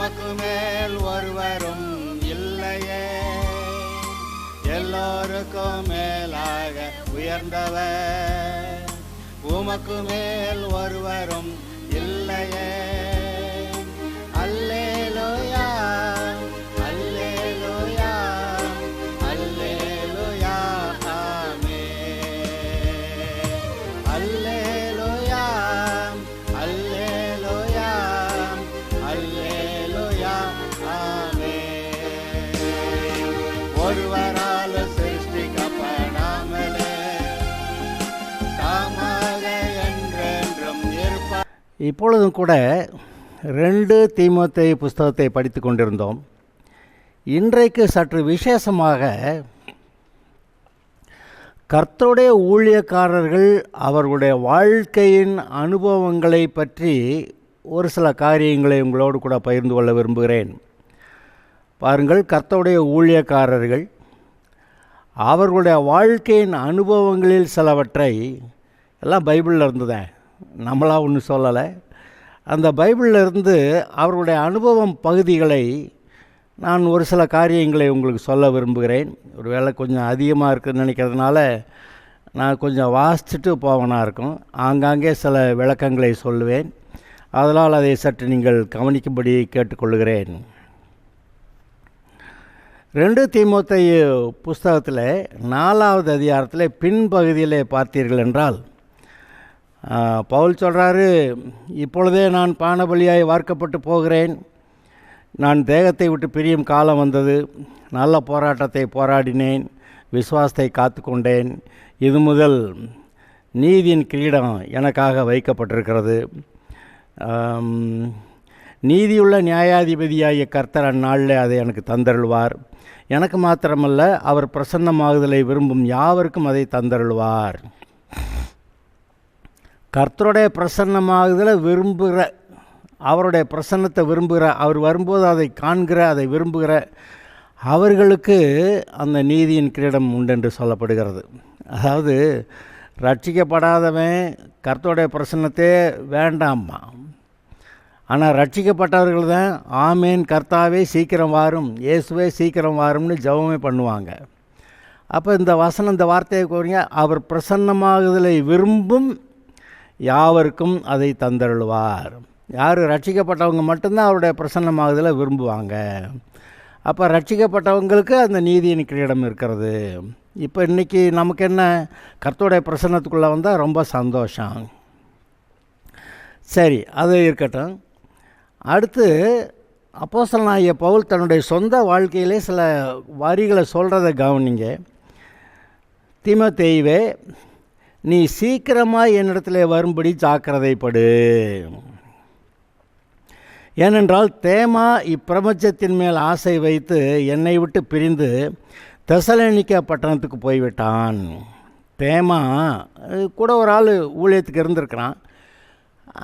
உமக்கு மேல் ஒருவரும் இல்லையே, எல்லோருக்கும் மேலாக உயர்ந்தவர், உமக்கு மேல் ஒருவரும் இல்லையே. அல்லேலூயா அல்லேலூயா அல்லேலூயா ஆமென். அல்லேலூயா அல்லேலூயா அல்லேலூயா ஆமென். ஒருவரால் சிருஷ்டிக்கப்படாமலே தாமாக என்றென்றும் இருப்பார். இப்பொழுதும் கூட 2 தீமோத்தேயு புஸ்தகத்தை படித்து கொண்டிருந்தோம். இன்றைக்கு சற்று விசேஷமாக கர்த்தருடைய ஊழியக்காரர்கள் அவர்களுடைய வாழ்க்கையின் அனுபவங்களை பற்றி ஒரு சில காரியங்களை உங்களோடு கூட பகிர்ந்து கொள்ள விரும்புகிறேன். பாருங்கள், கர்த்தருடைய ஊழியக்காரர்கள் அவர்களுடைய வாழ்க்கையின் அனுபவங்களில் சிலவற்றை எல்லாம் பைபிளில் இருந்துதான், நம்மளாக ஒன்றும் சொல்லலை. அந்த பைபிளில் இருந்து அவர்களுடைய அனுபவம் பகுதிகளை நான் ஒரு சில காரியங்களை உங்களுக்கு சொல்ல விரும்புகிறேன். ஒரு வேளை கொஞ்சம் அதிகமாக இருக்குதுன்னு நினைக்கிறதுனால நான் கொஞ்சம் வாசிச்சுட்டு போவனா இருக்கும். ஆங்காங்கே சில விளக்கங்களை சொல்லுவேன். அதனால் அதை சற்று நீங்கள் கவனிக்கும்படி கேட்டுக்கொள்கிறேன். 2 தீமோத்தேயு புஸ்தகத்தில் 4வது அதிகாரத்தில் பின்பகுதியில் பார்த்தீர்கள் என்றால் பவுல் சொல்கிறாரு, இப்பொழுதே நான் பானபலியாய் வார்க்கப்பட்டு போகிறேன். நான் தேகத்தை விட்டு பிரியும் காலம் வந்தது. நல்ல போராட்டத்தை போராடினேன், விசுவாசத்தை காத்து கொண்டேன். இது முதல் நீதியின் கிரீடம் எனக்காக வைக்கப்பட்டிருக்கிறது. நீதியுள்ள நியாயாதிபதியாகிய கர்த்தர் அந்நாளில் அதை எனக்கு தந்தருள்வார். எனக்கு மாத்திரமல்ல, அவர் பிரசன்னமாகுதலை விரும்பும் யாவருக்கும் அதை தந்தருள்வார். கர்த்தருடைய பிரசன்னமாகுதலை விரும்புகிற, அவருடைய பிரசன்னத்தை விரும்புகிற, அவர் வரும்போது அதை காண்கிற, அதை விரும்புகிற அவர்களுக்கு அந்த நீதியின் கிரீடம் உண்டென்று சொல்லப்படுகிறது. அதாவது ரட்சிக்கப்படாதவன் கர்த்தருடைய பிரசன்னத்தே வேண்டாமா. ஆனால் ரட்சிக்கப்பட்டவர்கள் தான் ஆமேன் கர்த்தாவே சீக்கிரம் வாரும், இயேசுவே சீக்கிரம் வாரும்னு ஜெபமே பண்ணுவாங்க. அப்போ இந்த வசனம், இந்த வார்த்தையை கூறுங்க, அவர் பிரசன்னமாகுதலை விரும்பும் யாவருக்கும் அதை தந்தருள்வார். யார் ரட்சிக்கப்பட்டவங்க மட்டும்தான் அவருடைய பிரசன்னமாகுதலை விரும்புவாங்க. அப்போ ரட்சிக்கப்பட்டவங்களுக்கு அந்த நீதியின் கிரீடம் இருக்கிறது. இப்போ இன்றைக்கி நமக்கு என்ன, கர்த்தருடைய பிரசன்னத்துக்குள்ளே வந்தால் ரொம்ப சந்தோஷம். சரி, அது இருக்கட்டும். அடுத்து அப்போஸ்தலனாகிய பவுல் தன்னுடைய சொந்த வாழ்க்கையிலே சில வரிகளை சொல்கிறத கவனிங்க. தீமோத்தேயுவே, நீ சீக்கிரமாக என்னிடத்தில் வரும்படி ஜாக்கிரதைப்படு. ஏனென்றால் தேமா இப்பிரபஞ்சத்தின் மேல் ஆசை வைத்து என்னை விட்டு பிரிந்து தெசலோனிக்கே பட்டணத்துக்கு போய்விட்டான். தேமா கூட ஒரு ஆள் ஊழியத்துக்கு இருந்திருக்கிறான்.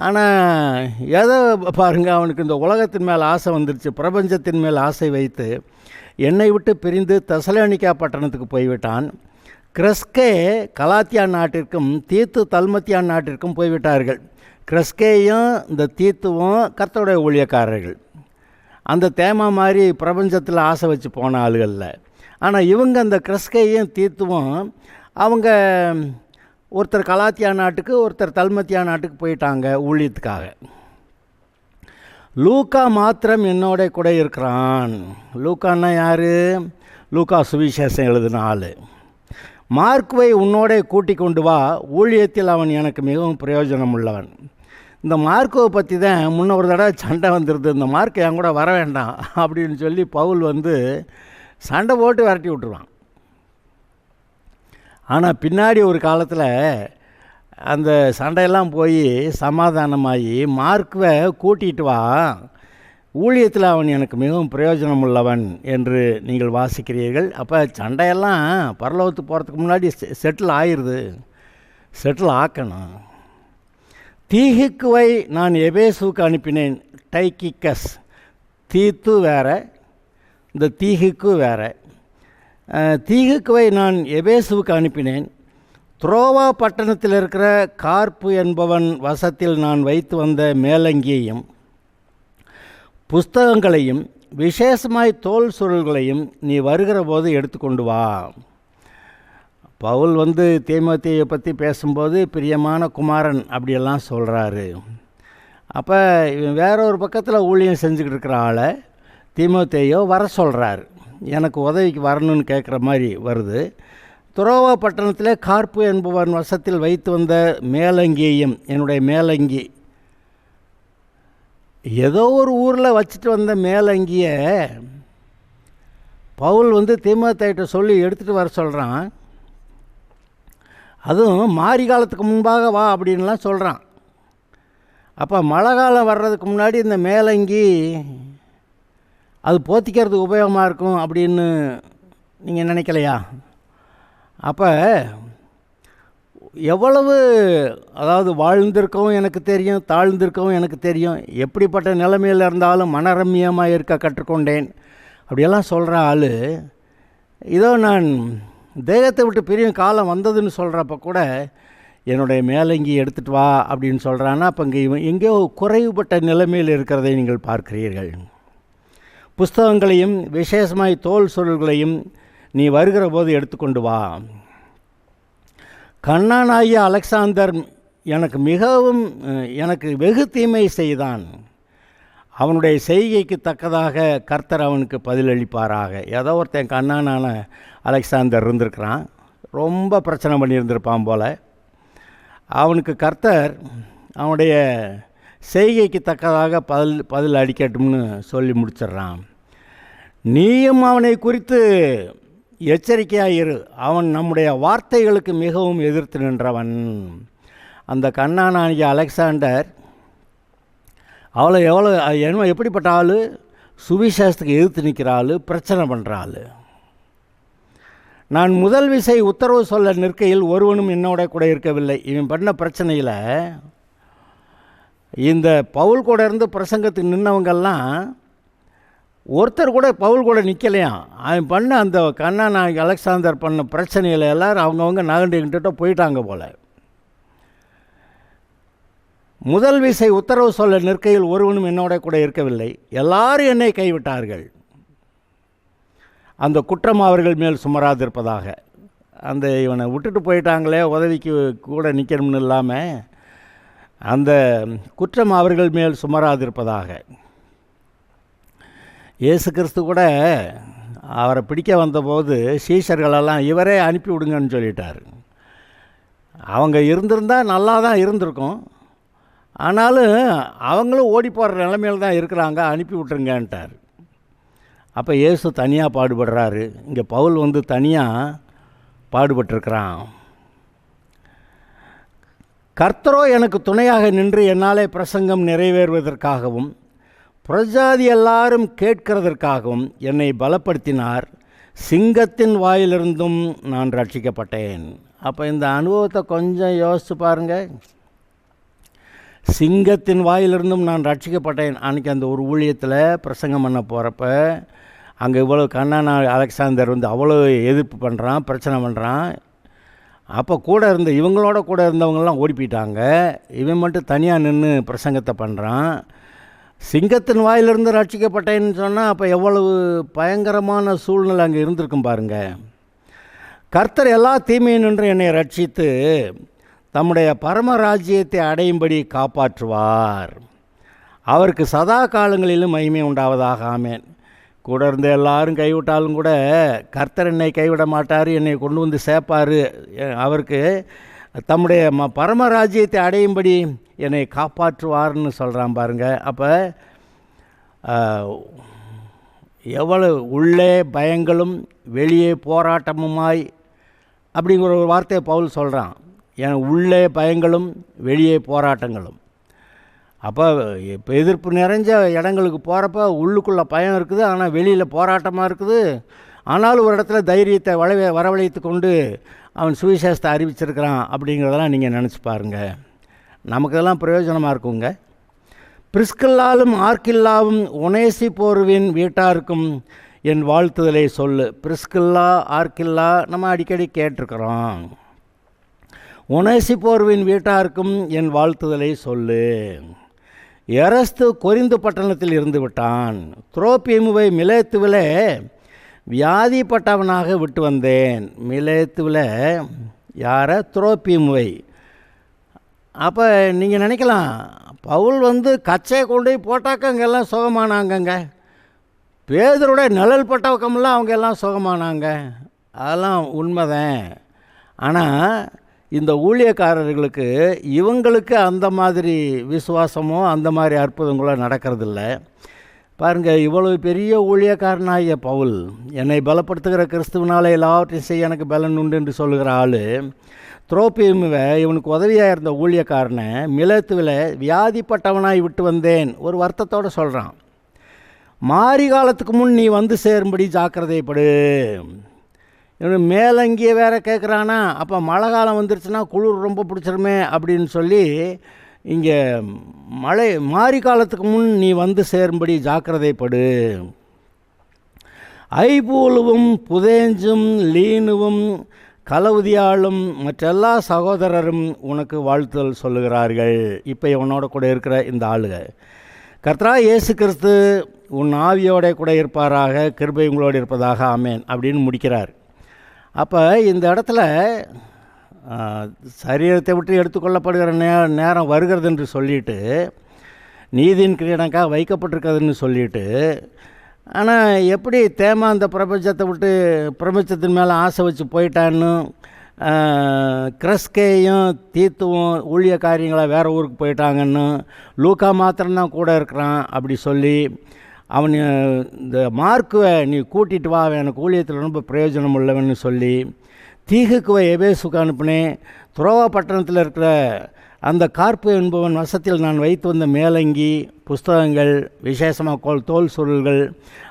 ஆனால் எதை பாருங்கள், அவனுக்கு இந்த உலகத்தின் மேல் ஆசை வந்துருச்சு, பிரபஞ்சத்தின் மேல் ஆசை வைத்து என்னை விட்டு பிரிந்து தெசலோனிக்கே பட்டணத்துக்கு போய்விட்டான். கிரெஸ்கே கலாத்தியா நாட்டிற்கும் தீத்து தல்மத்தியா நாட்டிற்கும் போய்விட்டார்கள். கிரெஸ்கேயும் இந்த தீத்துவும் கர்த்தருடைய ஊழியக்காரர்கள். அந்த தேமா மாதிரி பிரபஞ்சத்தில் ஆசை வச்சு போன ஆளுகளில். ஆனால் இவங்க அந்த கிரெஸ்கேயும் தீத்துவும் அவங்க ஒருத்தர் கலாத்தியா நாட்டுக்கு, ஒருத்தர் தல்மத்தியா நாட்டுக்கு போயிட்டாங்க ஊழியத்துக்காக. லூக்கா மாத்திரம் என்னோட கூட இருக்கிறான். லூக்கான்னா யார்? லூக்கா சுவிசேஷம் எழுதின ஆள். மார்க்குவை உன்னோட கூட்டி கொண்டு வா, ஊழியத்தில் அவன் எனக்கு மிகவும் பிரயோஜனம் உள்ளவன். இந்த மார்க்குவை பற்றி தான் முன்ன ஒரு தடவை சண்டை வந்துடுது. இந்த மார்க்கு என் கூட வர வேண்டாம் அப்படின்னு சொல்லி பவுல் சண்டை போட்டு விரட்டி விட்டுருவான். ஆனால் பின்னாடி ஒரு காலத்தில் அந்த சண்டையெல்லாம் போய் சமாதானமாகி மார்க்குவை கூட்டிகிட்டு வா, ஊழியத்தில் அவன் எனக்கு மிகவும் பிரயோஜனம் உள்ளவன் என்று நீங்கள் வாசிக்கிறீர்கள். அப்போ சண்டையெல்லாம் பரலோகத்துக்கு போகிறதுக்கு முன்னாடி செட்டில் ஆயிடுது. செட்டில் ஆக்கணும். தீகுக்குவை நான் எபேசுக்கு அனுப்பினேன். டைக்கிக்கஸ், தீத்து வேற, இந்த தீகுக்கு வேற. தீகுக்குவை நான் எபேசுவுக்கு அனுப்பினேன். துரோவா பட்டணத்தில் இருக்கிற கார்ப்பு என்பவன் வசத்தில் நான் வைத்து வந்த மேலங்கியையும் புஸ்தகங்களையும் விசேஷமாய் தோல் சுருள்களையும் நீ வருகிற போது எடுத்துக்கொண்டு வா. பவுல் தீமோத்தேயை பற்றி பேசும்போது பிரியமான குமாரன் அப்படியெல்லாம் சொல்கிறாரு. அப்போ இவன் வேற ஒரு பக்கத்தில் ஊழியம் செஞ்சுக்கிட்டு இருக்கிற ஆளை தீமோத்தேயோ வர சொல்கிறார். எனக்கு உதவிக்கு வரணும்னு கேட்குற மாதிரி வருது. துரோவா பட்டணத்திலே கார்ப்பு என்பவன் வசத்தில் வைத்து வந்த மேலங்கியையும், என்னுடைய மேலங்கி, ஏதோ ஒரு ஊரில் வச்சுட்டு வந்த மேலங்கியை பவுல் தீமோத்தேயிட்ட சொல்லி எடுத்துகிட்டு வர சொல்கிறான். அதுவும் மாரி காலத்துக்கு முன்பாக வா அப்படின்லாம் சொல்கிறான். அப்போ மழை காலம் வர்றதுக்கு முன்னாடி இந்த மேலங்கி அது போத்திக்கிறதுக்கு உபயோகமாக இருக்கும் அப்படின்னு நீங்கள் நினைக்கலையா? அப்போ எவ்வளவு, அதாவது வாழ்ந்திருக்கவும் எனக்கு தெரியும், தாழ்ந்திருக்கவும் எனக்கு தெரியும், எப்படிப்பட்ட நிலைமையில் இருந்தாலும் மனரம்யமாக இருக்க கற்றுக்கொண்டேன் அப்படியெல்லாம் சொல்கிற ஆள், இதோ நான் தேகத்தை விட்டு பிரியும் காலம் வந்ததுன்னு சொல்கிறப்ப கூட என்னுடைய மேலங்கி எடுத்துகிட்டு வா அப்படின்னு சொல்கிறான்னா, அப்போ இங்கே இவன் எங்கேயோ குறைவுபட்ட நிலைமையில் இருக்கிறதை நீங்கள் பார்க்கிறீர்கள். புஸ்தகங்களையும் விசேஷமாய் தோல் சுருள்களையும் நீ வருகிற போது எடுத்துக்கொண்டு வா. கண்ணானாகிய அலெக்சாந்தர் எனக்கு வெகு தீமை செய்தான். அவனுடைய செய்கைக்கு தக்கதாக கர்த்தர் அவனுக்கு பதிலளிப்பாராக. ஏதோ ஒருத்தன் கண்ணானான அலெக்சாந்தர் இருந்திருக்கிறான், ரொம்ப பிரச்சனை பண்ணியிருந்திருப்பான் போல். அவனுக்கு கர்த்தர் அவனுடைய செய்கைக்கு தக்கதாக பதில் அளிக்கட்டும்னு சொல்லி முடிச்சிடுறான். நீயும் அவனை குறித்து எச்சரிக்கையாக இரு, அவன் நம்முடைய வார்த்தைகளுக்கு மிகவும் எதிர்த்து நின்றவன். அந்த கண்ணானாகிய அலெக்சாண்டர் எப்படிப்பட்ட ஆள்? சுவிசேஷத்துக்கு எதிர்த்து நிற்கிற ஆள், பிரச்சனை பண்ணுற ஆள். நான் முதல் விசை உத்தரவு சொல்ல நிற்கையில் ஒருவனும் என்னோட கூட இருக்கவில்லை. இவன் பண்ண பிரச்சனையில் இந்த பவுல் கூட இருந்து பிரசங்கத்துக்கு நின்னவங்கெல்லாம் ஒருத்தர் கூட பவுல் கூட நிற்கலையாம். அவன் பண்ண அந்த கண்ணானாகிய அலெக்சாந்தர் பண்ண பிரச்சனையில் எல்லோரும் அவங்கவுங்க நகண்டுக்கிட்ட போயிட்டாங்க போல். முதல் விசை உத்தரவு சொல்ல நிற்கையில் ஒருவனும் என்னோட கூட இருக்கவில்லை, எல்லாரும் என்னை கைவிட்டார்கள். அந்த குற்றம் அவர்கள் மேல் சுமராதிருப்பதாக. அந்த இவனை விட்டுட்டு போயிட்டாங்களே, உதவிக்கு கூட நிற்கணும்னு இல்லாமல் அந்த குற்றம் அவர்கள் மேல் சுமராதிருப்பதாக. இயேசு கிறிஸ்து கூட அவரை பிடிக்க வந்தபோது சீஷர்களெல்லாம் இவரே அனுப்பி விடுங்கன்னு சொல்லிட்டார். அவங்க இருந்திருந்தால் நல்லா தான் இருந்திருக்கும், ஆனாலும் அவங்களும் ஓடி போகிற நிலைமையில் தான் இருக்கிறாங்க, அனுப்பி விட்டுருங்கன்ட்டார். அப்போ இயேசு தனியாக பாடுபடுறாரு. இங்கே பவுல் தனியாக பாடுபட்டிருக்கிறான். கர்த்தரோ எனக்கு துணையாக நின்று என்னாலே பிரசங்கம் நிறைவேறுவதற்காகவும் பிரஜாதி எல்லாரும் கேட்கிறதற்காகவும் என்னை பலப்படுத்தினார். சிங்கத்தின் வாயிலிருந்தும் நான் ரட்சிக்கப்பட்டேன். அப்போ இந்த அனுபவத்தை கொஞ்சம் யோசித்து பாருங்கள். சிங்கத்தின் வாயிலிருந்தும் நான் ரட்சிக்கப்பட்டேன். அன்றைக்கி அந்த ஒரு ஊழியத்தில் பிரசங்கம் பண்ண போகிறப்ப அங்கே இவ்வளோ கண்ணானா அலெக்சாந்தர் அவ்வளோ எதிர்ப்பு பண்ணுறான், பிரச்சனை பண்ணுறான். அப்போ இவங்களோட கூட இருந்தவங்கெல்லாம் ஓடி போயிட்டாங்க. இவன் மட்டும் தனியாக நின்று பிரசங்கத்தை பண்ணுறான். சிங்கத்தின் வாயிலிருந்து ரட்சிக்கப்பட்டேன்னு சொன்னால் அப்போ எவ்வளவு பயங்கரமான சூழ்நிலை அங்கே இருந்திருக்கும் பாருங்கள். கர்த்தர் எல்லா தீமையும் நின்று என்னை ரட்சித்து தம்முடைய பரமராஜ்யத்தை அடையும்படி காப்பாற்றுவார். அவருக்கு சதா காலங்களிலும் மகிமை உண்டாவதாக. ஆமேன். கூட இருந்த எல்லாரும் கைவிட்டாலும் கூட கர்த்தர் என்னை கைவிட மாட்டார், என்னை கொண்டு வந்து சேர்ப்பார். அவருக்கு தம்முடைய பரமராஜ்யத்தை அடையும்படி என்னை காப்பாற்றுவார்னு சொல்கிறான் பாருங்கள். அப்போ எவ்வளவு உள்ளே பயங்களும் வெளியே போராட்டமுமாய் அப்படிங்கிற ஒரு வார்த்தையை பவுல் சொல்கிறான். உள்ளே பயங்களும் வெளியே போராட்டங்களும். அப்போ இப்போ எதிர்ப்பு நிறைஞ்ச இடங்களுக்கு போகிறப்ப உள்ளுக்குள்ளே பயம் இருக்குது, ஆனால் வெளியில் போராட்டமாக இருக்குது. ஆனாலும் ஒரு இடத்துல தைரியத்தை வரவழைத்து கொண்டு அவன் சுவிசேஷத்தை அறிவிச்சிருக்கிறான். அப்படிங்கிறதெல்லாம் நீங்கள் நினச்சி பாருங்கள். நமக்கு இதெல்லாம் பிரயோஜனமாக இருக்குங்க. பிரிஸ்கில்லாலும் ஆர்க்கில்லாவும் ஒனேசிப்போருவின் வீட்டாருக்கும் என் வாழ்த்துதலை சொல்லு. பிரிஸ்கில்லா ஆர்க்கில்லா நம்ம அடிக்கடி கேட்டிருக்கிறோம். ஒனேசிப்போருவின் வீட்டாருக்கும் என் வாழ்த்துதலை சொல்லு. எரஸ்து கொரிந்து பட்டணத்தில் இருந்து விட்டான். துரோப்பீமுவை மிலேத்துவிலே வியாதிப்பட்டவனாக விட்டு வந்தேன். மிலேத்துவில் யாரை? துரோப்பீமுவை. அப்போ நீங்கள் நினைக்கலாம், பவுல் கச்சையை கொண்டு போய் போட்டாக்க அங்கெல்லாம் சுகமானாங்கங்க, பேதரோட நிழல் பட்ட பக்கமெல்லாம் அவங்க எல்லாம் சுகமானாங்க. அதெல்லாம் உண்மைதான். ஆனால் இந்த ஊழியக்காரர்களுக்கு இவங்களுக்கு அந்த மாதிரி விசுவாசமோ அந்த மாதிரி அற்புதங்களோ நடக்கிறதில்ல. பாருங்கள், இவ்வளவு பெரிய ஊழியக்காரனாகிய பவுல், என்னை பலப்படுத்துகிற கிறிஸ்துவனாலே எல்லாவற்றையும் செய்ய எனக்கு பலன் உண்டு என்று சொல்லுகிற ஆள், துரோப்பீமுவை இவனுக்கு உதவியாக இருந்த ஊழியக்காரனை மிலேத்துவில் வியாதிப்பட்டவனாய் விட்டு வந்தேன் ஒரு வருத்தத்தோடு சொல்கிறான். மாரி காலத்துக்கு முன் நீ சேரும்படி ஜாக்கிரதைப்படு. இவனு மேலங்கிய வேற கேட்குறானா, அப்போ மழை காலம் வந்துருச்சுன்னா குளிர் ரொம்ப பிடிச்சிருமே அப்படின்னு சொல்லி இங்கே மாரி காலத்துக்கு முன் நீ சேரும்படி ஜாக்கிரதைப்படு. ஐபூலுவும் புதேஞ்சும் லீனுவும் கலவுதியாளும் மற்றெல்லா சகோதரரும் உனக்கு வாழ்த்துதல் சொல்லுகிறார்கள். இப்போ இவனோட கூட இருக்கிற இந்த ஆளுக, கர்த்தராகிய இயேசு கிறிஸ்து உன் ஆவியோட கூட இருப்பாராக, கிருபை உங்களோடு இருப்பதாக, ஆமேன் அப்படின்னு முடிக்கிறார். அப்போ இந்த இடத்துல சரீரத்தை விட்டு எடுத்துக்கொள்ளப்படுகிற நேரம் வருகிறது என்று சொல்லிட்டு, நீதியின் கிரீடங்காக வைக்கப்பட்டிருக்கிறதுன்னு சொல்லிட்டு, ஆனால் எப்படி தேமா அந்த பிரபஞ்சத்தை விட்டு பிரபஞ்சத்தின் மேலே ஆசை வச்சு போயிட்டான்னு, கிரஸ்கேயும் தீத்துவும் ஊழிய காரியங்களை வேறு ஊருக்கு போயிட்டாங்கன்னு, லூக்கா மாத்திரம்தான் கூட இருக்கிறான் அப்படி சொல்லி, அவன் இந்த மார்க்குவை நீ கூட்டிகிட்டு வா, எனக்கு ஊழியத்தில் ரொம்ப பிரயோஜனம் உள்ளவன்னு சொல்லி தீகுக்குவை எபேசுக்கு அனுப்பினேன். துரோவா பட்டணத்தில் இருக்கிற அந்த கார்ப்பு என்பவன் வசத்தில் நான் வைத்து வந்த மேலங்கி, புஸ்தகங்கள், விசேஷமாக தோல் சுருள்கள்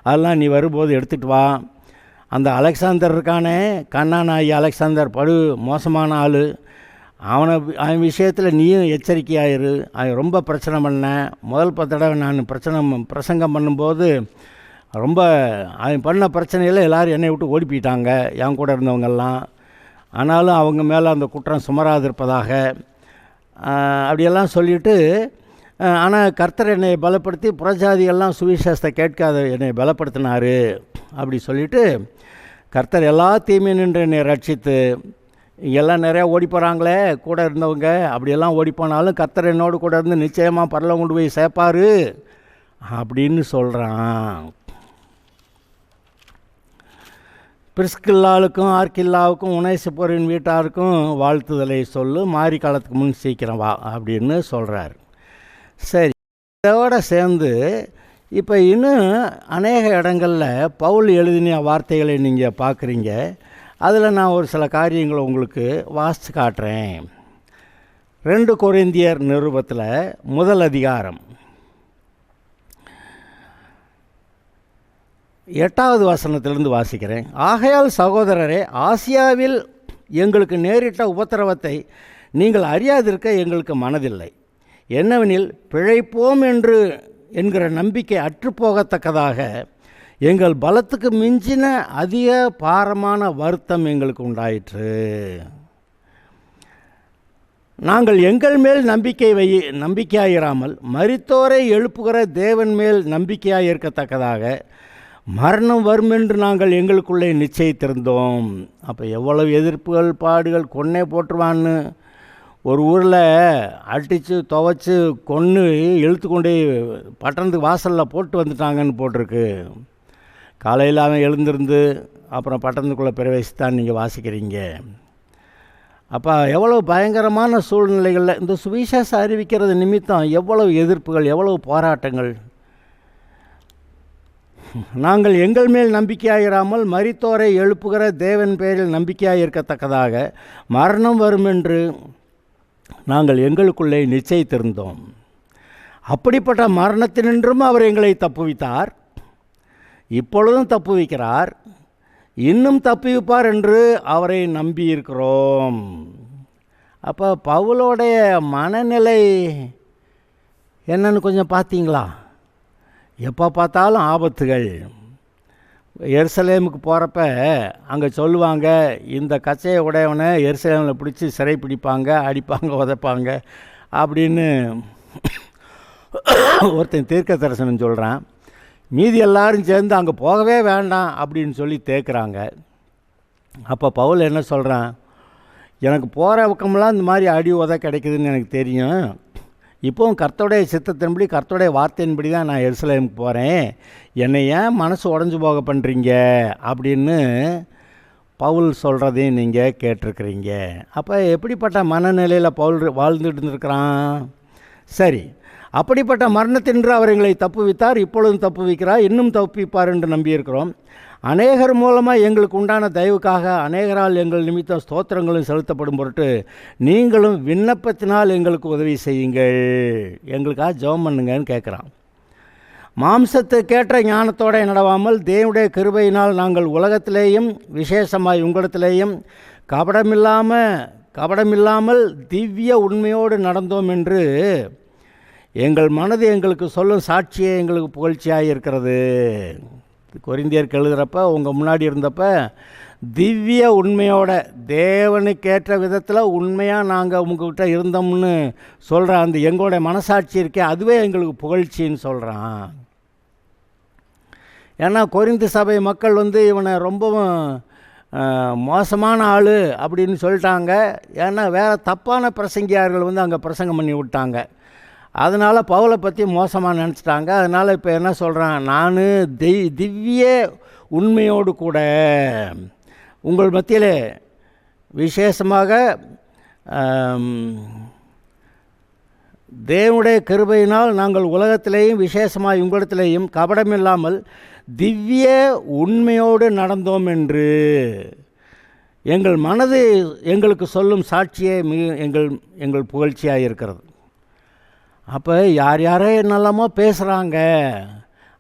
அதெல்லாம் நீ வரும்போது எடுத்துகிட்டு வா. அந்த அலெக்சாந்தர் இருக்கானே, கண்ணானாகி அலெக்சாந்தர் படு மோசமான ஆள், அவன் விஷயத்தில் நீயும் எச்சரிக்கையாயிரு. அவன் ரொம்ப பிரச்சனை பண்ணேன். முதல் 10 தடவை நான் பிரசங்கம் பண்ணும்போது ரொம்ப அவன் பண்ண பிரச்சனையில் எல்லோரும் என்னை விட்டு ஓடி போயிட்டாங்க, என் கூட இருந்தவங்கெல்லாம். ஆனாலும் அவங்க மேலே அந்த குற்றம் சுமராதிருப்பதாக அப்படியெல்லாம் சொல்லிவிட்டு, ஆனால் கர்த்தர் என்னை பலப்படுத்தி புறஜாதிகள்லாம் சுவிசேஷத்தை கேட்காத என்னை பலப்படுத்தினார் அப்படி சொல்லிவிட்டு, கர்த்தர் எல்லா தீமையும் நின்று என்னை ரட்சித்து, இங்கெல்லாம் நிறையா ஓடி போகிறாங்களே கூட இருந்தவங்க, அப்படியெல்லாம் ஓடி போனாலும் கர்த்தர் என்னோடு கூட இருந்து நிச்சயமாக பரலோகம் கொண்டு போய் சேர்ப்பார் அப்படின்னு சொல்கிறான். பிரிஸ்கில்லாவுக்கும் ஆர்கில்லாவுக்கும் உனேசிப்போரின் வீட்டாருக்கும் வாழ்த்துதலை சொல்லு, மாரி காலத்துக்கு முன் சீக்கிரம் வா அப்படின்னு சொல்கிறார். சரி, இதோடு சேர்ந்து இப்போ இன்னும் அநேக இடங்களில் பவுல் எழுதின வார்த்தைகளை நீங்கள் பார்க்குறீங்க. அதில் நான் ஒரு சில காரியங்களை உங்களுக்கு வாசித்து காட்டுறேன். 2 கொரிந்தியர் நிருபத்தில் 1 அதிகாரம் 8வது வசனத்திலிருந்து வாசிக்கிறேன். ஆகையால் சகோதரரே, ஆசியாவில் எங்களுக்கு நேரிட்ட உபத்திரவத்தை நீங்கள் அறியாதிருக்க எங்களுக்கு மனதில்லை. என்னவெனில், பிழைப்போம் என்கிற நம்பிக்கை அற்றுப்போகத்தக்கதாக எங்கள் பலத்துக்கு மிஞ்சின அதிக பாரமான வருத்தம் எங்களுக்கு உண்டாயிற்று. நாங்கள் எங்கள் மேல் நம்பிக்கையாயிராமல் மரித்தோரை எழுப்புகிற தேவன் மேல் நம்பிக்கையாக இருக்கத்தக்கதாக மரணம் வரும் என்று நாங்கள் எங்களுக்குள்ளே நிச்சயித்திருந்தோம். அப்போ எவ்வளவு எதிர்ப்புகள், பாடுகள், கொன்னே போட்டுருவான்னு ஒரு ஊரில் அடித்து துவைச்சி கொன்று இழுத்து கொண்டு பட்டணத்துக்கு வாசலில் போட்டு வந்துட்டாங்கன்னு போட்டிருக்கு. காலையில் அவன் எழுந்திருந்து அப்புறம் பட்டணத்துக்குள்ளே பிரவேசித்தான் நீங்கள் வாசிக்கிறீங்க. அப்போ எவ்வளவு பயங்கரமான சூழ்நிலைகளில் இந்த சுவிசேஷம் அறிவிக்கிறது நிமித்தம் எவ்வளவு எதிர்ப்புகள், எவ்வளவு போராட்டங்கள். நாங்கள் எங்கள் மேல் நம்பிக்கையாயிராமல் மரித்தோரை எழுப்புகிற தேவன் பேரில் நம்பிக்கையாக இருக்கத்தக்கதாக மரணம் வரும் என்று நாங்கள் எங்களுக்குள்ளே நிச்சயித்திருந்தோம். அப்படிப்பட்ட மரணத்தினின்றும் அவர் எங்களை தப்புவித்தார், இப்பொழுதும் தப்புவிக்கிறார், இன்னும் தப்புவிப்பார் என்று அவரை நம்பியிருக்கிறோம். அப்போ பவுலோடைய மனநிலை என்னன்னு கொஞ்சம் பார்த்தீங்களா? எப்போ பார்த்தாலும் ஆபத்துகள். எருசலேமுக்கு போகிறப்ப அங்கே சொல்லுவாங்க, இந்த கச்சையை உடையவனை எருசலேமில் பிடிச்சி சிறை பிடிப்பாங்க, அடிப்பாங்க, உதைப்பாங்க அப்படின்னு ஒருத்தன் தீர்க்க தரிசனம் சொல்கிறான், மீதி எல்லாரும் சேர்ந்து அங்கே போகவே வேண்டாம் அப்படின்னு சொல்லி தேக்குறாங்க. அப்போ பவுல் என்ன சொல்கிறான், எனக்கு போகிற பக்கமெல்லாம் இந்த மாதிரி அடி உத கிடைக்குதுன்னு எனக்கு தெரியும். இப்போவும் கர்த்தருடைய சித்தத்தின்படி கர்த்தருடைய வார்த்தையின்படி தான் நான் எருசலேமுக்கு போகிறேன். என்னை ஏன் மனசு உடஞ்சி போக பண்ணுறீங்க அப்படின்னு பவுல் சொல்கிறதையும் நீங்கள் கேட்டிருக்கிறீங்க. அப்போ எப்படிப்பட்ட மனநிலையில் பவுல் வாழ்ந்துட்டு இருந்திருக்கிறான்? சரி, அப்படிப்பட்ட மரணத்தின்று அவர் எங்களை தப்புவித்தார், இப்பொழுதும் தப்புவிக்கிறார், இன்னும் தப்புவிப்பார் என்று நம்பியிருக்கிறோம். அநேகர் மூலமாக எங்களுக்கு உண்டான தயவுக்காக அநேகரால் எங்கள் நிமித்தம் ஸ்தோத்திரங்களும் செலுத்தப்படும் பொருட்டு நீங்களும் விண்ணப்பத்தினால் எங்களுக்கு உதவி செய்யுங்கள், எங்களுக்காக ஜெபம் பண்ணுங்கன்னு கேட்குறான். மாம்சத்துக்கேற்ற ஞானத்தோடு நடவாமல் தேவனுடைய கிருபையினால் நாங்கள் உலகத்திலேயும் விசேஷமாய் உங்களிடத்திலேயும் கபடமில்லாமல் திவ்ய உண்மையோடு நடந்தோம் என்று எங்கள் மனது எங்களுக்கு சொல்லும் சாட்சியே எங்களுக்கு புகழ்ச்சியாக இருக்கிறது. கொரிந்தியருக்கு எழுதுகிறப்ப உங்கள் முன்னாடி இருந்தப்ப திவ்ய உண்மையோட தேவனுக்கேற்ற விதத்தில் உண்மையாக நாங்கள் உங்கள்கிட்ட இருந்தோம்னு சொல்கிற அந்த எங்களோட மனசாட்சி இருக்கே, அதுவே எங்களுக்கு புகழ்ச்சின்னு சொல்கிறான். ஏன்னா கொரிந்து சபை மக்கள் இவனை ரொம்பவும் மோசமான ஆள் அப்படின்னு சொல்லிட்டாங்க. ஏன்னா வேறு தப்பான பிரசங்கியார்கள் அங்கே பிரசங்கம் பண்ணி விட்டாங்க. அதனால் பவுலை பற்றி மோசமாக நினச்சிட்டாங்க. அதனால் இப்போ என்ன சொல்கிறான், நான் திவ்ய உண்மையோடு கூட உங்கள் மத்தியில் விசேஷமாக தேவனுடைய கிருபையினால் நாங்கள் உலகத்திலேயும் விசேஷமாக உங்களிடத்திலேயும் கபடமில்லாமல் திவ்ய உண்மையோடு நடந்தோம் என்று எங்கள் மனது எங்களுக்கு சொல்லும் சாட்சியே எங்கள் புகழ்ச்சியாக இருக்கிறது. அப்போ யாரோ என்னெல்லாமோ பேசுகிறாங்க,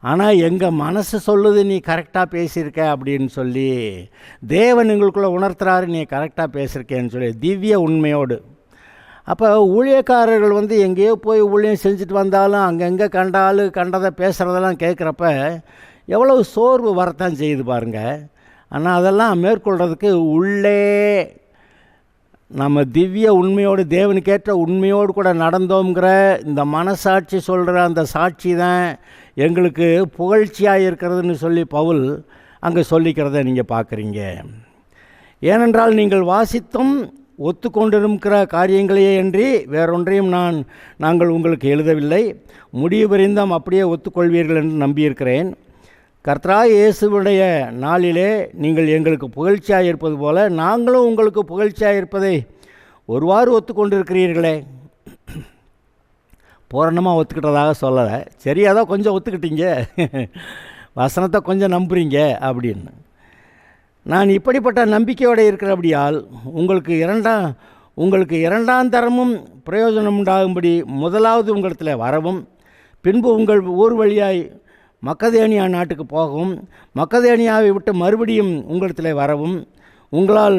ஆனால் எங்கள் மனசு சொல்லுது நீ கரெக்டாக பேசியிருக்க அப்படின்னு சொல்லி தேவன் எங்களுக்குள்ளே உணர்த்துறாரு, நீ கரெக்டாக பேசியிருக்கேன்னு சொல்லி திவ்ய உண்மையோடு. அப்போ ஊழியக்காரர்கள் எங்கேயோ போய் ஊழியம் செஞ்சுட்டு வந்தாலும் அங்கங்கே கண்டதை பேசுகிறதெல்லாம் கேட்குறப்ப எவ்வளவு சோர்வு வரத்தான் செய்யுது பாருங்கள். ஆனால் அதெல்லாம் மேற்கொள்கிறதுக்கு உள்ளே நம்ம திவ்ய உண்மையோடு தேவனுக்கேற்ற உண்மையோடு கூட நடந்தோங்கிற இந்த மனசாட்சி சொல்கிற அந்த சாட்சி தான் எங்களுக்கு புகழ்ச்சியாக இருக்கிறதுன்னு சொல்லி பவுல் அங்கே சொல்லிக்கிறத நீங்கள் பார்க்குறீங்க. ஏனென்றால் நீங்கள் வாசித்தும் ஒத்துக்கொண்டிருக்கிற காரியங்களையே அன்றி வேறொன்றையும் நாங்கள் உங்களுக்கு எழுதவில்லை, முடிவு பரிந்தும் அப்படியே ஒத்துக்கொள்வீர்கள் என்று நம்பியிருக்கிறேன். கர்த்தராகிய இயேசுவுடைய நாளிலே நீங்கள் எங்களுக்கு புகழ்ச்சியாக இருப்பது போல நாங்களும் உங்களுக்கு புகழ்ச்சியாக இருப்பதை ஒருவாறு ஒத்துக்கொண்டிருக்கிறீர்களே. பூரணமாக ஒத்துக்கிட்டதாக சொல்லலை, சரி அதோ கொஞ்சம் ஒத்துக்கிட்டீங்க, வசனத்தை கொஞ்சம் நம்புறீங்க அப்படின்னு. நான் இப்படிப்பட்ட நம்பிக்கையோடு இருக்கிறபடியால் உங்களுக்கு இரண்டாம் தரமும் பிரயோஜனம் உண்டாகும்படி முதலாவது உங்களிடத்தில் வரவும், பின்பு உங்கள் ஊர் வழியாய் மக்கதேனியா நாட்டுக்கு போகவும், மக்கதேனியாவை விட்டு மறுபடியும் உங்களிடத்தில் வரவும், உங்களால்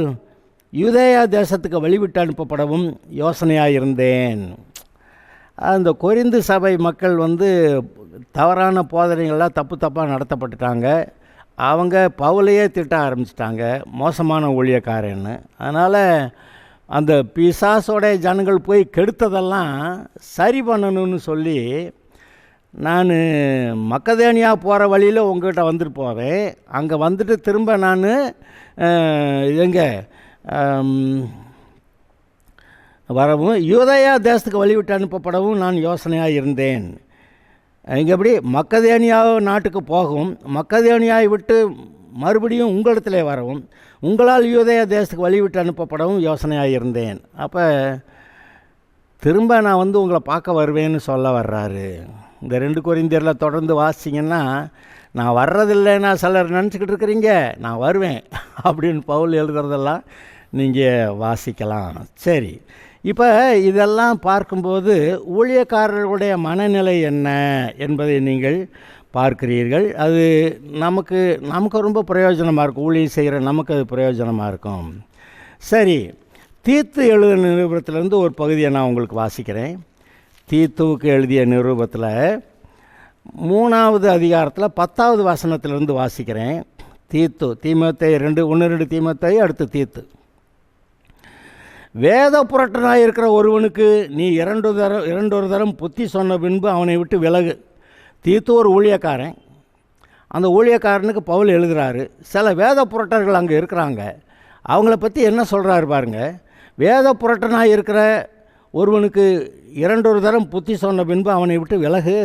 யூதேயா தேசத்துக்கு வழிவிட்டு அனுப்பப்படவும் யோசனையாக இருந்தேன். அந்த கொரிந்து சபை மக்கள் தவறான போதனைகள்லாம் தப்பாக நடத்தப்பட்டுட்டாங்க. அவங்க பவுலையே திட்ட ஆரம்பிச்சிட்டாங்க, மோசமான ஊழியக்காரன்னு. அதனால் அந்த பிசாசோடைய ஜனங்கள் போய் கெடுத்ததெல்லாம் சரி பண்ணணும்னு சொல்லி நான் மக்கதேனியா போகிற வழியில் உங்கள்கிட்ட வந்துட்டு போவேன், அங்கே வந்துட்டு திரும்ப நான் வரவும் யூதேயா தேசத்துக்கு வழிவிட்டு அனுப்பப்படவும் நான் யோசனையாக இருந்தேன். இங்கே எப்படி மக்கதேனியா நாட்டுக்கு போகவும், மக்கதேனியாவை விட்டு மறுபடியும் உங்களிடத்துல வரவும், உங்களால் யூதேயா தேசத்துக்கு வழிவிட்டு அனுப்பப்படவும் யோசனையாக இருந்தேன். அப்போ திரும்ப நான் உங்களை பார்க்க வருவேன்னு சொல்ல வர்றாரு. இந்த 2 கொரிந்தியரில் தொடர்ந்து வாசிச்சிங்கன்னா, நான் வர்றதில்லைன்னா சிலர் நினச்சிக்கிட்டு இருக்கிறீங்க, நான் வருவேன் அப்படின்னு பவுல் எழுதுறதெல்லாம் நீங்கள் வாசிக்கலாம். சரி, இப்போ இதெல்லாம் பார்க்கும்போது ஊழியக்காரர்களுடைய மனநிலை என்ன என்பதை நீங்கள் பார்க்கிறீர்கள். அது நமக்கு ரொம்ப பிரயோஜனமாக இருக்கும், ஊழியம் செய்கிற நமக்கு அது பிரயோஜனமாக இருக்கும். சரி, தீத்து எழுதின நிருபத்திலேருந்து ஒரு பகுதியை நான் உங்களுக்கு வாசிக்கிறேன். தீத்துவுக்கு எழுதிய நிருபத்தில் 3வது அதிகாரத்தில் 10வது வசனத்திலிருந்து வாசிக்கிறேன். தீமோத்தேயு 1-2 தீமோத்தேயு, அடுத்து தீத்து. வேத புரட்டனாக இருக்கிற ஒருவனுக்கு நீ இரண்டொரு தரம் புத்தி சொன்ன பின்பு அவனை விட்டு விலகு. தீத்து ஒரு ஊழியக்காரன். அந்த ஊழியக்காரனுக்கு பவுல் எழுதுகிறாரு. சில வேத புரட்டர்கள் அங்கே இருக்கிறாங்க. அவங்கள பற்றி என்ன சொல்கிறாரு பாருங்க. வேத புரட்டனாக இருக்கிற ஒருவனுக்கு இரண்டொரு தரம் புத்தி சொன்ன பின்பு அவனை விட்டு விலகு.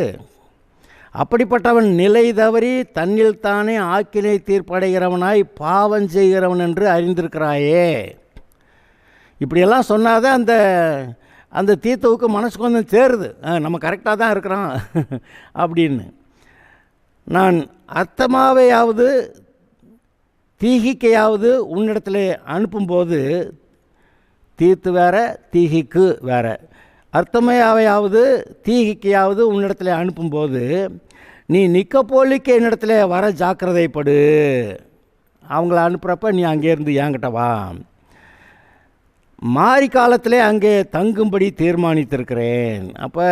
அப்படிப்பட்டவன் நிலை தவறி தன்னில் தானே ஆக்கினை தீர்ப்படைகிறவனாய் பாவம் செய்கிறவன் என்று அறிந்திருக்கிறாயே. இப்படியெல்லாம் சொன்னாதான் அந்த தீத்துவுக்கு மனசு கொஞ்சம் சேருது, நம்ம கரெக்டாக தான் இருக்கிறோம் அப்படின்னு. நான் அர்த்தமாவையாவது தீகிக்கையாவது உன்னிடத்தில் அனுப்பும்போது, தீத்து வேற தீகிக்கு வேற, அர்த்தமையாவையாவது தீகிக்கையாவது உன்னிடத்தில் அனுப்பும்போது நீ நிக்கப்போலிக்கு என்னிடத்துல வர ஜாக்கிரதைப்படு. அவங்கள அனுப்புகிறப்ப நீ அங்கேருந்து என்கிட்ட வா. மாரி காலத்திலே அங்கே தங்கும்படி தீர்மானித்திருக்கிறேன். அப்போ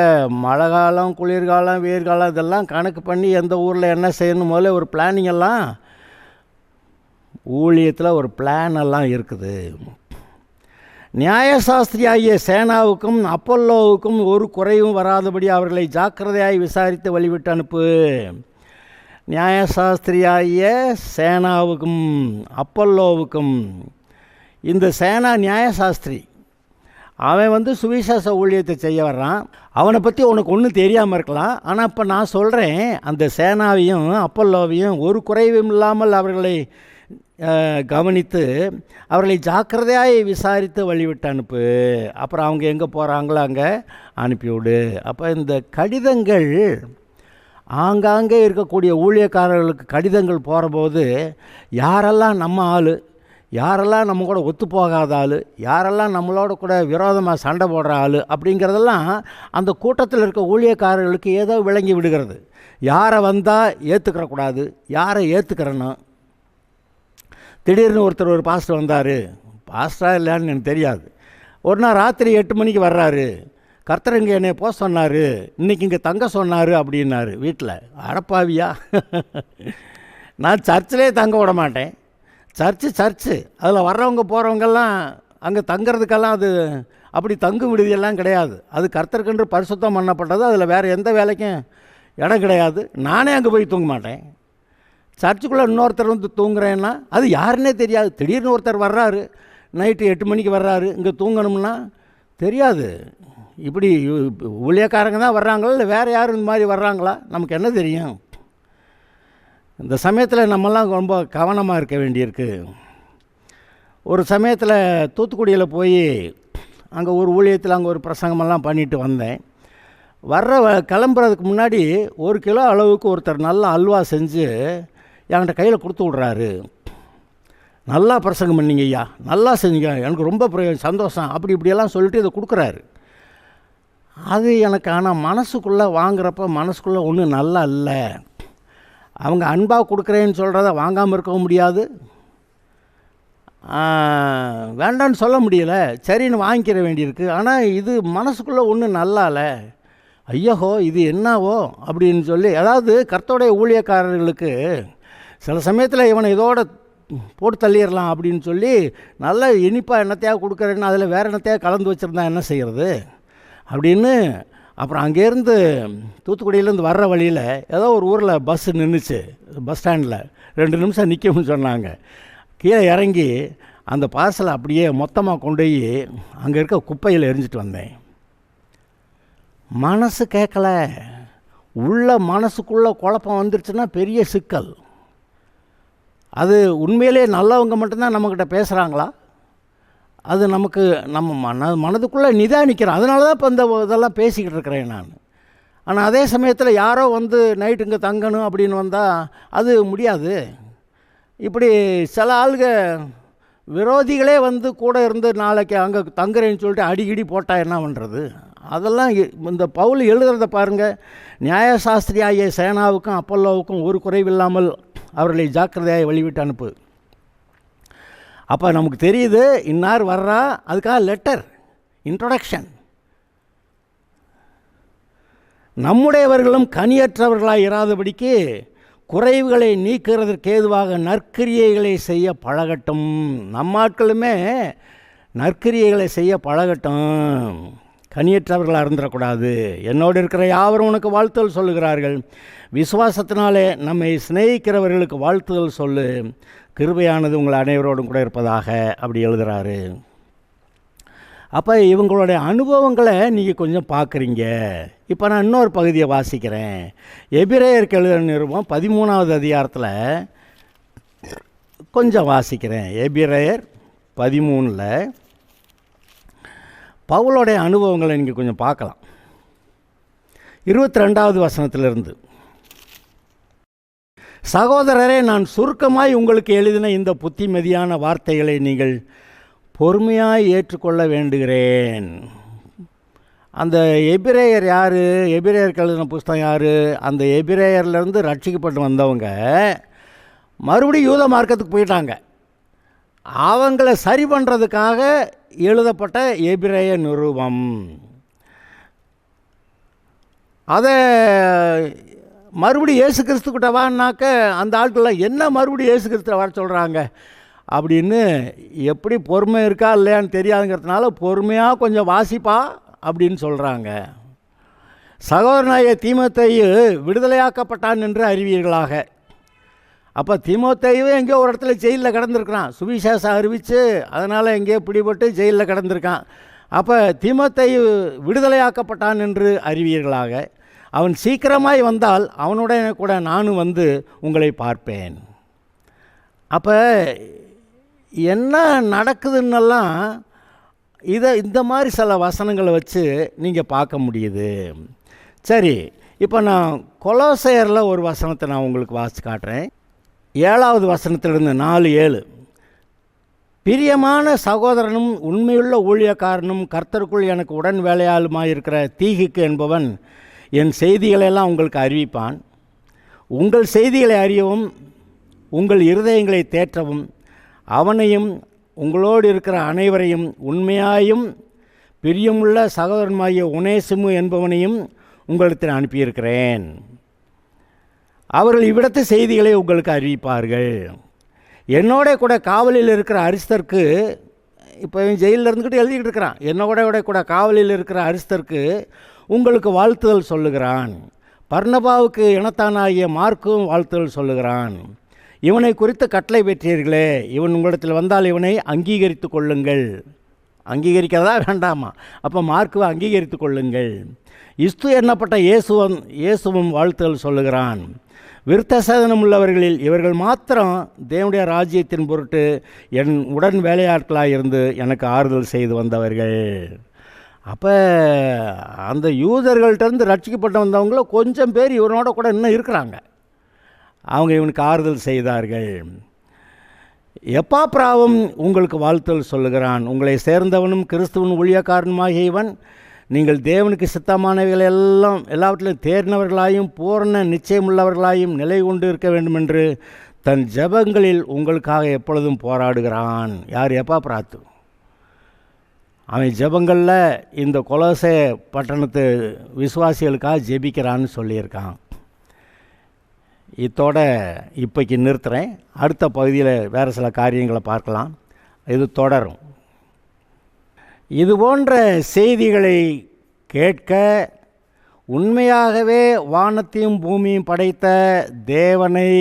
மழை காலம், குளிர்காலம், வெயிர்காலம் இதெல்லாம் கணக்கு பண்ணி எந்த ஊரில் என்ன செய்யணும் முதல்ல ஒரு பிளானிங் எல்லாம், ஊழியத்தில் ஒரு பிளான் எல்லாம் இருக்குது. நியாயசாஸ்திரியாகிய சேனாவுக்கும் அப்பல்லோவுக்கும் ஒரு குறைவும் வராதபடி அவர்களை ஜாக்கிரதையாய் விசாரித்து வழிவிட்டு அனுப்பு. நியாயசாஸ்திரியாகிய சேனாவுக்கும் அப்பல்லோவுக்கும், இந்த சேனா நியாயசாஸ்திரி, அவன் சுவிசேஷ ஊழியத்தை செய்ய வர்றான். அவனை பற்றி உனக்கு ஒன்றும் தெரியாமல் இருக்கலாம். ஆனால் இப்போ நான் சொல்கிறேன், அந்த சேனாவையும் அப்பல்லோவையும் ஒரு குறைவும் இல்லாமல் அவர்களை கவனித்து அவர்களை ஜாக்கிரதையாய் விசாரித்து வழிவிட்டு அனுப்பு. அப்புறம் அவங்க எங்கே போகிறாங்களோ அங்கே அனுப்பிவிடு. அப்போ இந்த கடிதங்கள் ஆங்காங்கே இருக்கக்கூடிய ஊழியக்காரர்களுக்கு கடிதங்கள் போகிறபோது யாரெல்லாம் நம்ம ஆள், யாரெல்லாம் நம்ம கூட ஒத்து போகாத ஆள், யாரெல்லாம் நம்மளோட கூட விரோதமாக சண்டை போடுற ஆள் அப்படிங்கிறதெல்லாம் அந்த கூட்டத்தில் இருக்க ஊழியக்காரர்களுக்கு ஏதோ விளங்கி விடுகிறது. யாரை வந்தால் ஏற்றுக்கிறக்கூடாது, யாரை ஏற்றுக்கிறணும். திடீர்னு ஒருத்தர் ஒரு பாஸ்டர் வந்தார், பாஸ்டராக இல்லைன்னு எனக்கு தெரியாது. ஒரு நாள் ராத்திரி 8 மணிக்கு வர்றாரு. கர்த்தர் இங்கே என்னை போக சொன்னார், இன்றைக்கி இங்கே தங்க சொன்னார் அப்படின்னாரு. வீட்டில் அடப்பாவியா, நான் சர்ச்சிலே தங்க விட மாட்டேன். சர்ச்சு அதில் வர்றவங்க போகிறவங்கெல்லாம் அங்கே தங்கிறதுக்கெல்லாம் அது அப்படி தங்கும் விடுதியெல்லாம் கிடையாது. அது கர்த்தருக்கென்று பரிசுத்தம் பண்ணப்பட்டது. அதில் வேறு எந்த வேலைக்கும் இடம் கிடையாது. நானே அங்கே போய் தூங்க மாட்டேன். சர்ச்சுக்குள்ளே இன்னொருத்தர் தூங்குறேன்னா அது யாருன்னே தெரியாது. திடீர்னு ஒருத்தர் வர்றாரு, நைட்டு 8 மணிக்கு வர்றாரு, இங்கே தூங்கணும்னா தெரியாது. இப்படி ஊழியக்காரங்க தான் வர்றாங்களா இல்லை வேறு யாரும் இந்த மாதிரி வர்றாங்களா, நமக்கு என்ன தெரியும்? இந்த சமயத்தில் நம்மெல்லாம் ரொம்ப கவனமாக இருக்க வேண்டியிருக்கு. ஒரு சமயத்தில் தூத்துக்குடியில் போய் அங்கே ஒரு ஊழியத்தில் அங்கே ஒரு பிரசங்கமெல்லாம் பண்ணிட்டு வந்தேன். கிளம்புறதுக்கு முன்னாடி 1 கிலோ அளவுக்கு ஒருத்தர் நல்லா அல்வா செஞ்சு என்கிட்ட கையில் கொடுத்து விட்றாரு. நல்லா பிரசங்கம் பண்ணிங்க ஐயா, நல்லா செஞ்சீங்க, எனக்கு ரொம்ப சந்தோஷம் அப்படி இப்படியெல்லாம் சொல்லிட்டு இதை கொடுக்குறாரு. அது எனக்கு ஆனால் மனசுக்குள்ளே வாங்குறப்ப மனசுக்குள்ளே ஒன்றும் நல்லா இல்லை. அவங்க அன்பாக கொடுக்குறேன்னு சொல்கிறத வாங்காமல் இருக்கவும் முடியாது, வேண்டான்னு சொல்ல முடியல, சரின்னு வாங்கிக்கிற வேண்டியிருக்கு. ஆனால் இது மனசுக்குள்ளே ஒன்றும் நல்லா இல்லை. ஐயோ இது என்னவோ அப்படின்னு சொல்லி, அதாவது கர்த்தருடைய ஊழியக்காரர்களுக்கு சில சமயத்தில் இவனை இதோட போட்டு தள்ளிடலாம் அப்படின்னு சொல்லி நல்ல இனிப்பாக என்னத்தையாக கொடுக்குறேன்னு அதில் வேறு என்னத்தையாக கலந்து வச்சுருந்தா என்ன செய்கிறது அப்படின்னு. அப்புறம் அங்கேருந்து தூத்துக்குடியிலேருந்து வர்ற வழியில் ஏதோ ஒரு ஊரில் பஸ்ஸு நின்றுச்சு, பஸ் ஸ்டாண்டில் 2 நிமிஷம் நிற்கும்னு சொன்னாங்க. கீழே இறங்கி அந்த பார்சலை அப்படியே மொத்தமாக கொண்டு போய் அங்கே இருக்க குப்பையில் எரிஞ்சிட்டு வந்தேன். மனசு கேட்கல, மனசுக்குள்ளே குழப்பம் வந்துருச்சுன்னா பெரிய சிக்கல். அது உண்மையிலே நல்லவங்க மட்டும்தான் நம்மக்கிட்ட பேசுகிறாங்களா, அது நமக்கு நம்ம மனதுக்குள்ளே நிதானிக்கிறோம். அதனால தான் இப்போ இதெல்லாம் பேசிக்கிட்டு இருக்கிறேன் நான். ஆனால் அதே சமயத்தில் யாரோ நைட்டு இங்கே தங்கணும் அப்படின்னு வந்தால் அது முடியாது. இப்படி சில ஆளுங்க விரோதிகளே கூட இருந்து நாளைக்கு அங்கே தங்குறேன்னு சொல்லிட்டு அடிக்கடி போட்டால் என்ன பண்ணுறது? அதெல்லாம் இந்த பவுல் எழுதுறத பாருங்கள். நியாயசாஸ்திரியாகிய சேனாவுக்கும் அப்பல்லோவுக்கும் ஒரு குறைவில்லாமல் அவர்களை ஜாக்கிரதையாக வழிவிட்டு அனுப்பு. அப்போ நமக்கு தெரியுது இன்னார் வர்றா, அதுக்காக லெட்டர் இன்ட்ரோடக்ஷன். நம்முடையவர்களும் கனியற்றவர்களாக இராதபடிக்கு குறைவுகளை நீக்கிறதற்கு ஏதுவாக நற்கிரியைகளை செய்ய பழகட்டும். நம்ம ஆட்களுமே நற்கிரியைகளை செய்ய பழகட்டும், கனியற்றவர்களாக இருந்துடக்கூடாது. என்னோடு இருக்கிற யாவரும் உனக்கு வாழ்த்துதல் சொல்லுகிறார்கள். விசுவாசத்தினாலே நம்மை சிநேகிக்கிறவர்களுக்கு வாழ்த்துதல் சொல்லு. கிருபையானது உங்கள் அனைவரோடும் கூட இருப்பதாக அப்படி எழுதுகிறாரு. அப்போ இவங்களுடைய அனுபவங்களை நீங்கள் கொஞ்சம் பார்க்குறீங்க. இப்போ நான் இன்னொரு பகுதியை வாசிக்கிறேன். எபிரேயருக்கு எழுதின நிருபம் 13வது அதிகாரத்தில் கொஞ்சம் வாசிக்கிறேன். எபிரேயர் 13ல் பவுலோடைய அனுபவங்களை நீங்கள் கொஞ்சம் பார்க்கலாம். 22வது வசனத்திலிருந்து, சகோதரரே, நான் சுருக்கமாய் உங்களுக்கு எழுதின இந்த புத்திமதியான வார்த்தைகளை நீங்கள் பொறுமையாய் ஏற்றுக்கொள்ள வேண்டுகிறேன். அந்த எபிரேயர் யார்? எபிரேயருக்கு எழுதின புஸ்தகம் யார்? அந்த எபிரேயர்லேருந்து ரட்சிக்கப்பட்டு வந்தவங்க மறுபடியும் யூத மார்க்கத்துக்கு போயிட்டாங்க. அவங்கள சரி பண்ணுறதுக்காக எழுதப்பட்ட எபிரேய நிருபம். அதை மறுபடியும் இயேசு கிறிஸ்துக்கிட்ட வான்னாக்க அந்த ஆட்கள்லாம் என்ன மறுபடியும் இயேசு கிறிஸ்துவை வர சொல்கிறாங்க அப்படின்னு எப்படி பொறுமை இருக்கா இல்லையான்னு தெரியாதுங்கிறதுனால பொறுமையாக கொஞ்சம் வாசிப்பா அப்படின்னு சொல்கிறாங்க. சகோதரனாகிய தீமோத்தேயு விடுதலையாக்கப்பட்டான் என்று அறிவீர்களாக. அப்போ தீமோத்தேயு எங்கேயோ ஒரு இடத்துல ஜெயிலில் கிடந்திருக்கிறான், சுவிசேஷம் அறிவித்து அதனால் எங்கேயோ பிடிபட்டு ஜெயிலில் கிடந்திருக்கான். அப்போ தீமோத்தேயு விடுதலையாக்கப்பட்டான் என்று அறிவீர்களாக. அவன் சீக்கிரமாய் வந்தால் அவனுடைய கூட நானும் வந்து உங்களை பார்ப்பேன். அப்போ என்ன நடக்குதுன்னெல்லாம் இந்த மாதிரி சில வசனங்களை வச்சு நீங்கள் பார்க்க முடியுது. சரி, இப்போ நான் கொலோசையரில் ஒரு வசனத்தை நான் உங்களுக்கு வாசித்து காட்டுறேன். 7வது வசனத்திலிருந்து 4:7, பிரியமான சகோதரனும் உண்மையுள்ள ஊழியக்காரனும் கர்த்தருக்குள் எனக்கு உடன் வேலையாளுமாயிருக்கிற தீகிக்கு என்பவன் என் செய்திகளெல்லாம் உங்களுக்கு அறிவிப்பான். உங்கள் செய்திகளை அறியவும் உங்கள் இருதயங்களை தேற்றவும் அவனையும் உங்களோடு இருக்கிற அனைவரையும் உண்மையாயும் பிரியமுள்ள சகோதரனுமாகிய ஒனேசிமு என்பவனையும் உங்களிடத்தில் அனுப்பியிருக்கிறேன். அவர்கள் இவ்விடத்து செய்திகளை உங்களுக்கு அறிவிப்பார்கள். என்னோட கூட காவலில் இருக்கிற அரிஸ்தருக்கு, இப்போ ஜெயிலில் இருந்துக்கிட்டு எழுதிக்கிட்டு இருக்கிறான், என்னோட கூட காவலில் இருக்கிற அரிஸ்தருக்கு உங்களுக்கு வாழ்த்துதல் சொல்லுகிறான். பர்னபாவுக்கு இனத்தானாகிய மார்க்கும் வாழ்த்துதல் சொல்லுகிறான். இவனை குறித்து கட்டளை பெற்றீர்களே, இவன் உங்களிடத்தில் வந்தால் இவனை அங்கீகரித்து கொள்ளுங்கள். அங்கீகரிக்கிறதா வேண்டாமா? அப்போ மார்க்குவை அங்கீகரித்து கொள்ளுங்கள். இஸ்து எண்ணப்பட்ட இயேசுவும் வாழ்த்துதல் சொல்லுகிறான். விருத்த சேதனம் உள்ளவர்களில் இவர்கள் மாத்திரம் தேவனுடைய ராஜ்யத்தின் பொருட்டு என் உடன் வேலையாட்களாக இருந்து எனக்கு ஆறுதல் செய்து வந்தவர்கள். அப்போ அந்த யூதர்கள்ட்டேருந்து ரட்சிக்கப்பட்டு வந்தவங்கள கொஞ்சம் பேர் இவனோட கூட இன்னும் இருக்கிறாங்க. அவங்க இவனுக்கு ஆறுதல் செய்தார்கள். எப்பாப்ராவும் உங்களுக்கு வாழ்த்துதல் சொல்லுகிறான். உங்களை சேர்ந்தவனும் கிறிஸ்துவன் ஊழியக்காரனுமாகிய இவன் நீங்கள் தேவனுக்கு சித்தமானவைகள் எல்லாவற்றிலும் தேர்ந்தவர்களாயும் பூரண நிச்சயமுள்ளவர்களாயும் நிலை கொண்டு இருக்க வேண்டுமென்று தன் ஜெபங்களில் உங்களுக்காக எப்பொழுதும் போராடுகிறான். யார்? எப்பாப்ராத்து. அவன் ஜெபங்களில் இந்த கொலோசே பட்டணத்து விசுவாசிகளுக்காக ஜெபிக்கிறான்னு சொல்லியிருக்கான். இத்தோட இப்போக்கு நிறுத்துகிறேன். அடுத்த பகுதியில் வேறு சில காரியங்களை பார்க்கலாம். இது தொடரும். இது போன்ற செய்திகளை கேட்க உண்மையாகவே வானத்தையும் பூமியும் படைத்த தேவனை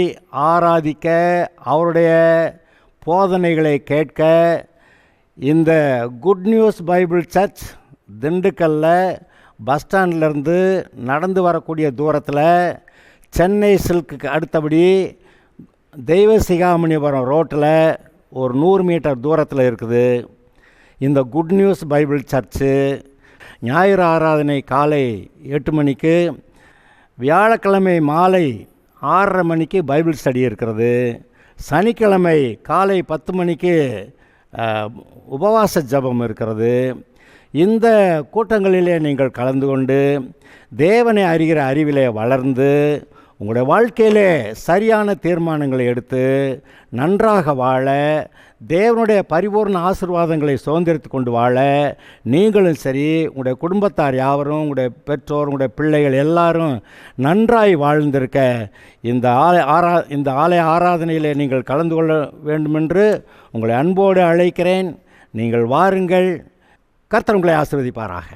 ஆராதிக்க, அவருடைய போதனைகளை கேட்க இந்த குட் நியூஸ் பைபிள் சர்ச் திண்டுக்கல்லில் பஸ் ஸ்டாண்ட்லேருந்து நடந்து வரக்கூடிய தூரத்தில் சென்னை சில்க்கு அடுத்தபடி தெய்வ சிகாமணிபுரம் ரோட்டில் ஒரு 100 மீட்டர் தூரத்தில் இருக்குது. இந்த குட் நியூஸ் பைபிள் சர்ச்சு ஞாயிறு ஆராதனை காலை 8 மணிக்கு, வியாழக்கிழமை மாலை 6:30 மணிக்கு பைபிள் ஸ்டடி இருக்கிறது. சனிக்கிழமை காலை 10 மணிக்கு உபவாச ஜெபம் இருக்கிறது. இந்த கூட்டங்களிலே நீங்கள் கலந்து கொண்டு தேவனை அறிகிற அறிவிலே வளர்ந்து உங்களுடைய வாழ்க்கையிலே சரியான தீர்மானங்களை எடுத்து நன்றாக வாழ, தேவனுடைய பரிபூர்ண ஆசீர்வாதங்களை சுதந்திரித்து கொண்டு வாழ நீங்களும் சரி, உங்களுடைய குடும்பத்தார் யாவரும், உங்களுடைய பெற்றோர், உங்களுடைய பிள்ளைகள் எல்லாரும் நன்றாய் வாழ்ந்திருக்க இந்த ஆலய ஆராதனையில் நீங்கள் கலந்து கொள்ள வேண்டுமென்று உங்களை அன்போடு அழைக்கிறேன். நீங்கள் வாருங்கள். கர்த்தர் உங்களை ஆசீர்வதிப்பாராக.